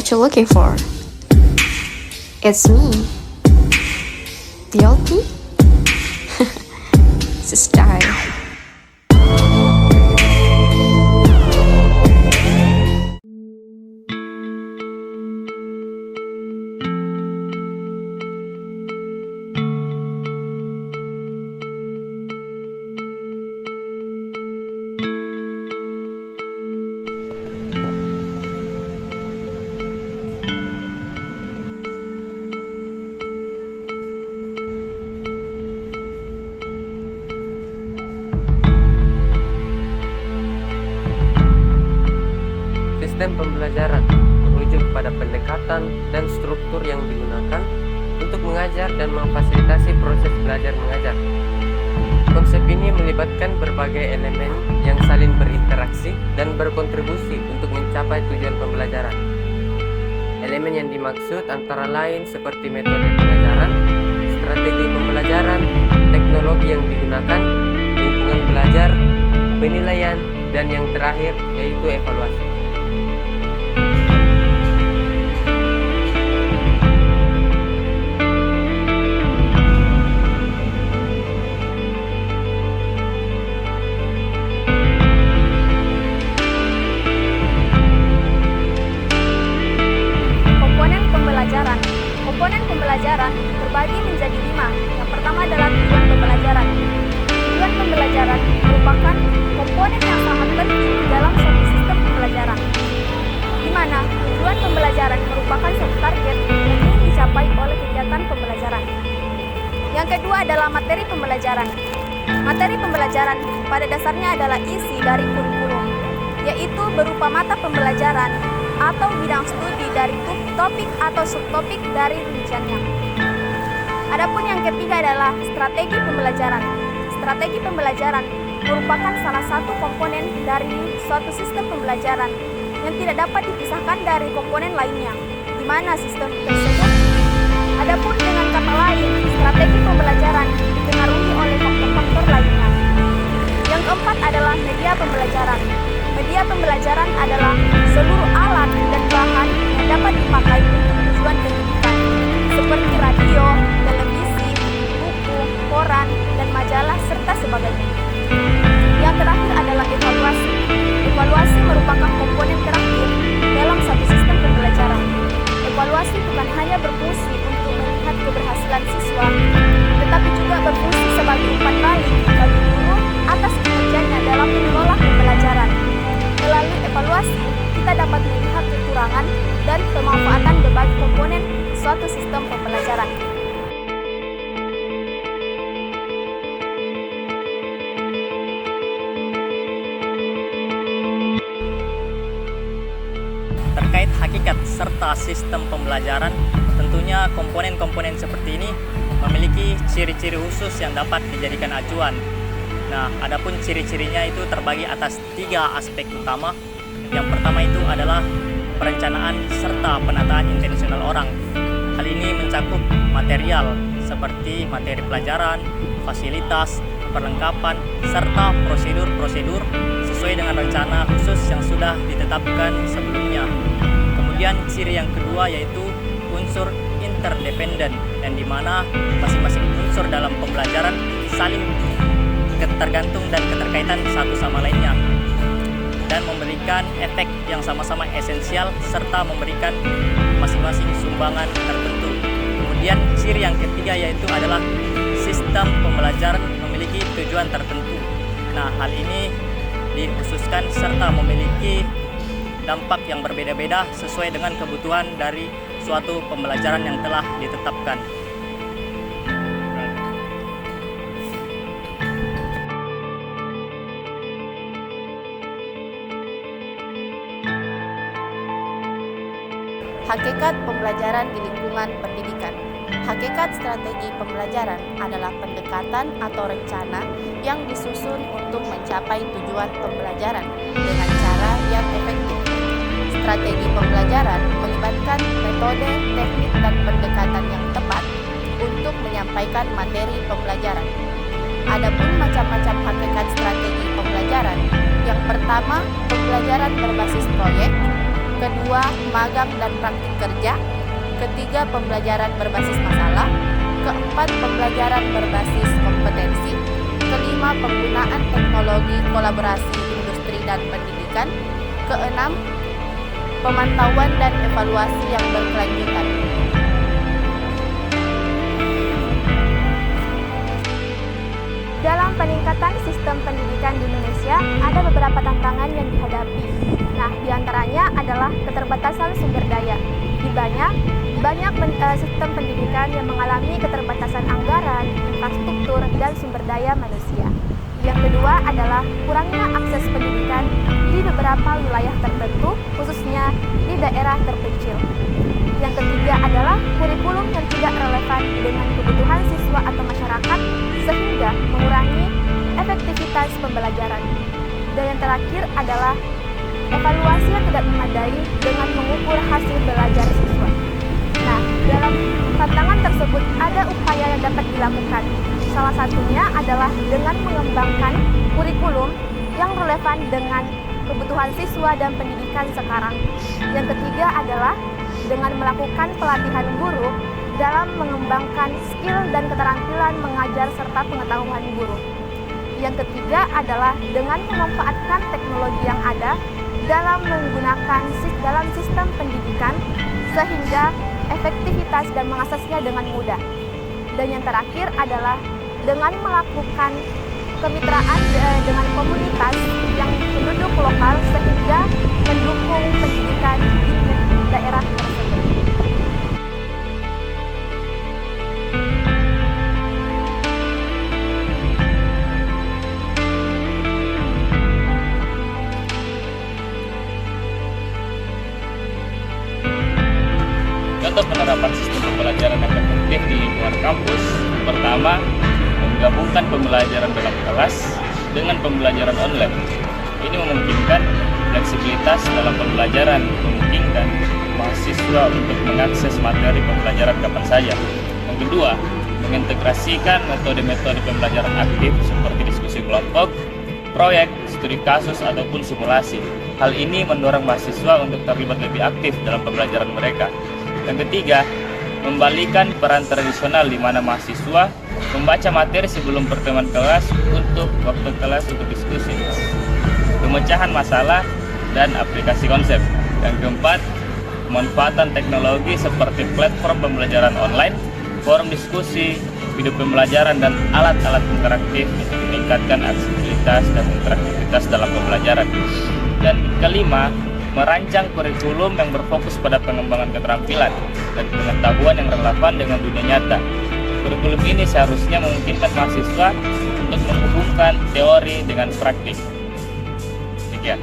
what you're looking for. It's me, the LP. It's a style. Sistem pembelajaran merujuk pada pendekatan dan struktur yang digunakan untuk mengajar dan memfasilitasi proses belajar mengajar. Konsep ini melibatkan berbagai elemen yang saling berinteraksi dan berkontribusi untuk mencapai tujuan pembelajaran. Elemen yang dimaksud antara lain seperti metode pengajaran, strategi pembelajaran, teknologi yang digunakan, lingkungan belajar, penilaian, dan yang terakhir yaitu evaluasi. Komponen pembelajaran terbagi menjadi 5. Yang pertama adalah tujuan pembelajaran. Tujuan pembelajaran merupakan komponen yang sangat penting di dalam suatu sistem pembelajaran, di mana tujuan pembelajaran merupakan suatu target yang ingin dicapai oleh kegiatan pembelajaran. Yang kedua adalah materi pembelajaran. Materi pembelajaran pada dasarnya adalah isi dari kurikulum, yaitu berupa mata pembelajaran atau bidang studi dari topik atau subtopik dari rinciannya. Adapun yang ketiga adalah strategi pembelajaran. Strategi pembelajaran merupakan salah satu komponen dari suatu sistem pembelajaran yang tidak dapat dipisahkan dari komponen lainnya, di mana sistem tersebut. Adapun dengan kata lain, strategi pembelajaran dipengaruhi oleh faktor-faktor lainnya. Yang keempat adalah media pembelajaran. Media pembelajaran adalah seluruh alat dan bahan yang dapat dipakai untuk tujuan pendidikan, seperti radio, televisi, buku, koran, dan majalah, serta sebagainya. Yang terakhir adalah evaluasi. Evaluasi merupakan komponen terakhir dalam satu sistem pembelajaran. Evaluasi bukan hanya berfungsi untuk melihat keberhasilan siswa, tetapi juga berfungsi sebagai umpan balik bagi guru atas kinerjanya dalam mengelola pembelajaran. Melalui evaluasi, kita dapat melihat kekurangan dan kemanfaatan berbagai komponen suatu sistem pembelajaran. Terkait hakikat serta sistem pembelajaran, tentunya komponen-komponen seperti ini memiliki ciri-ciri khusus yang dapat dijadikan acuan. Nah, adapun ciri-cirinya itu terbagi atas 3 aspek utama. Yang pertama itu adalah perencanaan serta penataan intensional orang. Hal ini mencakup material seperti materi pelajaran, fasilitas, perlengkapan, serta prosedur-prosedur sesuai dengan rencana khusus yang sudah ditetapkan sebelumnya. Kemudian ciri yang kedua yaitu unsur interdependen, yang dimana masing-masing unsur dalam pembelajaran saling tergantung dan keterkaitan satu sama lainnya dan memberikan efek yang sama-sama esensial serta memberikan masing-masing sumbangan tertentu. Kemudian ciri yang ketiga yaitu adalah sistem pembelajaran memiliki tujuan tertentu. Nah, hal ini dikhususkan serta memiliki dampak yang berbeda-beda sesuai dengan kebutuhan dari suatu pembelajaran yang telah ditetapkan. Hakikat pembelajaran di lingkungan pendidikan. Hakikat strategi pembelajaran adalah pendekatan atau rencana yang disusun untuk mencapai tujuan pembelajaran dengan cara yang efektif. Strategi pembelajaran melibatkan metode, teknik, dan pendekatan yang tepat untuk menyampaikan materi pembelajaran. Adapun macam-macam hakikat strategi pembelajaran. Yang pertama, pembelajaran berbasis proyek. kedua magang dan praktik kerja, ketiga pembelajaran berbasis masalah, keempat pembelajaran berbasis kompetensi, kelima penggunaan teknologi kolaborasi industri dan pendidikan, keenam pemantauan dan evaluasi yang berkelanjutan. Dalam peningkatan sistem pendidikan di Indonesia, ada beberapa tantangan yang dihadapi. Nah, diantaranya adalah keterbatasan sumber daya. Di banyak sistem pendidikan yang mengalami keterbatasan anggaran, infrastruktur, dan sumber daya manusia. Yang kedua adalah kurangnya akses pendidikan di beberapa wilayah tertentu, khususnya di daerah terpencil. Yang ketiga adalah kurikulum yang tidak relevan dengan kebutuhan siswa atau masyarakat, sehingga mengurangi efektivitas pembelajaran. Dan yang terakhir adalah evaluasi yang tidak memadai dengan mengukur hasil belajar siswa. Nah, dalam tantangan tersebut ada upaya yang dapat dilakukan. Salah satunya adalah dengan mengembangkan kurikulum yang relevan dengan kebutuhan siswa dan pendidikan sekarang. Yang ketiga adalah dengan melakukan pelatihan guru dalam mengembangkan skill dan keterampilan mengajar serta pengetahuan guru. Yang ketiga adalah dengan memanfaatkan teknologi yang ada dalam menggunakan dalam sistem pendidikan sehingga efektivitas dan mengaksesnya dengan mudah. Dan yang terakhir adalah dengan melakukan kemitraan dengan komunitas yang penduduk lokal sehingga mendukung pendidikan di daerah tersebut. Contoh penerapan sistem pembelajaran yang efektif di lingkungan kampus, pertama, menggabungkan pembelajaran dalam kelas dengan pembelajaran online. Ini memungkinkan fleksibilitas dalam pembelajaran, memungkinkan mahasiswa untuk mengakses materi pembelajaran kapan saja. Yang kedua, mengintegrasikan metode-metode pembelajaran aktif seperti diskusi kelompok, proyek, studi kasus, ataupun simulasi. Hal ini mendorong mahasiswa untuk terlibat lebih aktif dalam pembelajaran mereka. Yang ketiga, membalikan peran tradisional di mana mahasiswa membaca materi sebelum pertemuan kelas untuk waktu kelas untuk diskusi, pemecahan masalah, dan aplikasi konsep. Yang keempat, pemanfaatan teknologi seperti platform pembelajaran online, forum diskusi, video pembelajaran, dan alat-alat interaktif untuk meningkatkan aksesibilitas dan interaktivitas dalam pembelajaran. Dan kelima, merancang kurikulum yang berfokus pada pengembangan keterampilan dan pengetahuan yang relevan dengan dunia nyata. Kurikulum ini seharusnya memungkinkan mahasiswa untuk menghubungkan teori dengan praktik. Sekian.